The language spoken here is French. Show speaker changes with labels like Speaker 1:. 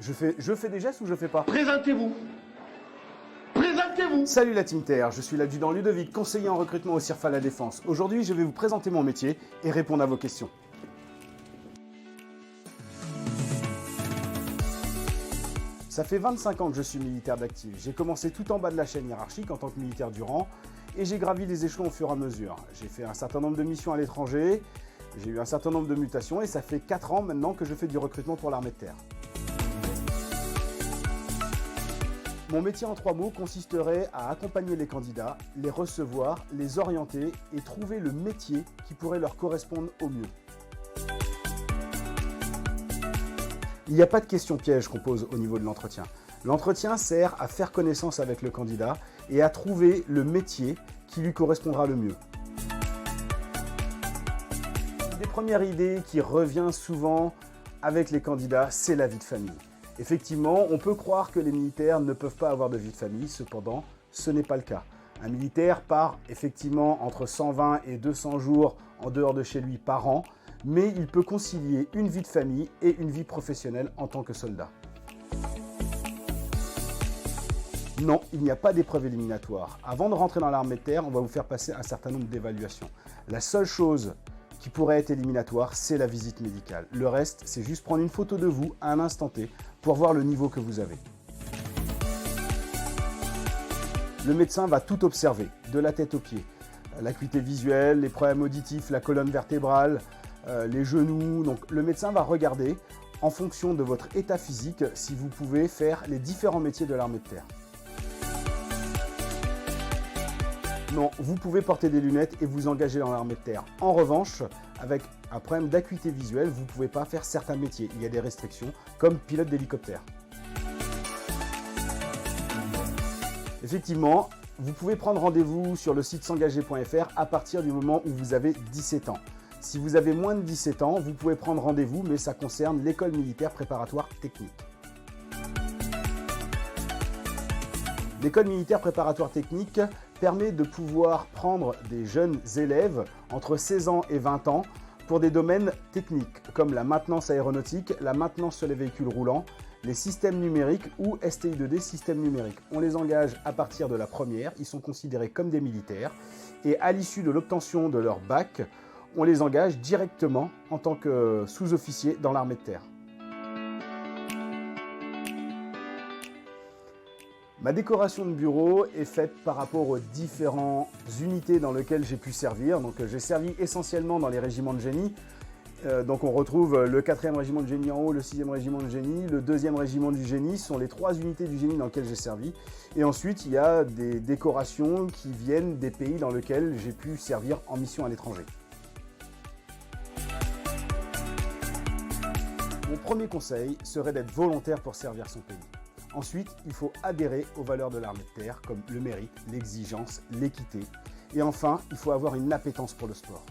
Speaker 1: Je fais des gestes ou je fais pas?
Speaker 2: Présentez-vous. Présentez-vous.
Speaker 1: Salut la Team Terre, je suis l'adjudant Ludovic, conseiller en recrutement au CIRFA La Défense. Aujourd'hui, je vais vous présenter mon métier et répondre à vos questions. Ça fait 25 ans que je suis militaire d'actif. J'ai commencé tout en bas de la chaîne hiérarchique en tant que militaire du rang et j'ai gravi les échelons au fur et à mesure. J'ai fait un certain nombre de missions à l'étranger, j'ai eu un certain nombre de mutations et ça fait 4 ans maintenant que je fais du recrutement pour l'armée de terre. Mon métier en 3 mots consisterait à accompagner les candidats, les recevoir, les orienter et trouver le métier qui pourrait leur correspondre au mieux. Il n'y a pas de questions pièges qu'on pose au niveau de l'entretien. L'entretien sert à faire connaissance avec le candidat et à trouver le métier qui lui correspondra le mieux. Une des premières idées qui revient souvent avec les candidats, c'est la vie de famille. Effectivement, on peut croire que les militaires ne peuvent pas avoir de vie de famille, cependant, ce n'est pas le cas. Un militaire part effectivement entre 120 et 200 jours en dehors de chez lui par an, mais il peut concilier une vie de famille et une vie professionnelle en tant que soldat. Non, il n'y a pas d'épreuve éliminatoire. Avant de rentrer dans l'armée de terre, on va vous faire passer un certain nombre d'évaluations. La seule chose qui pourrait être éliminatoire, c'est la visite médicale. Le reste, c'est juste prendre une photo de vous à un instant T pour voir le niveau que vous avez. Le médecin va tout observer, de la tête aux pieds. L'acuité visuelle, les problèmes auditifs, la colonne vertébrale, les genoux. Donc le médecin va regarder, en fonction de votre état physique, si vous pouvez faire les différents métiers de l'armée de terre. Non, vous pouvez porter des lunettes et vous engager dans l'armée de terre. En revanche, avec un problème d'acuité visuelle, vous ne pouvez pas faire certains métiers. Il y a des restrictions, comme pilote d'hélicoptère. Effectivement, vous pouvez prendre rendez-vous sur le site s'engager.fr à partir du moment où vous avez 17 ans. Si vous avez moins de 17 ans, vous pouvez prendre rendez-vous, mais ça concerne l'école militaire préparatoire technique. L'école militaire préparatoire technique permet de pouvoir prendre des jeunes élèves entre 16 ans et 20 ans pour des domaines techniques comme la maintenance aéronautique, la maintenance sur les véhicules roulants, les systèmes numériques ou STI2D systèmes numériques. On les engage à partir de la première, ils sont considérés comme des militaires et à l'issue de l'obtention de leur bac, on les engage directement en tant que sous-officiers dans l'armée de terre. Ma décoration de bureau est faite par rapport aux différentes unités dans lesquelles j'ai pu servir. Donc j'ai servi essentiellement dans les régiments de génie. Donc on retrouve le 4e régiment de génie en haut, le 6e régiment de génie, le 2e régiment du génie. Ce sont les 3 unités du génie dans lesquelles j'ai servi. Et ensuite, il y a des décorations qui viennent des pays dans lesquels j'ai pu servir en mission à l'étranger. Mon premier conseil serait d'être volontaire pour servir son pays. Ensuite, il faut adhérer aux valeurs de l'armée de terre comme le mérite, l'exigence, l'équité. Et enfin, il faut avoir une appétence pour le sport.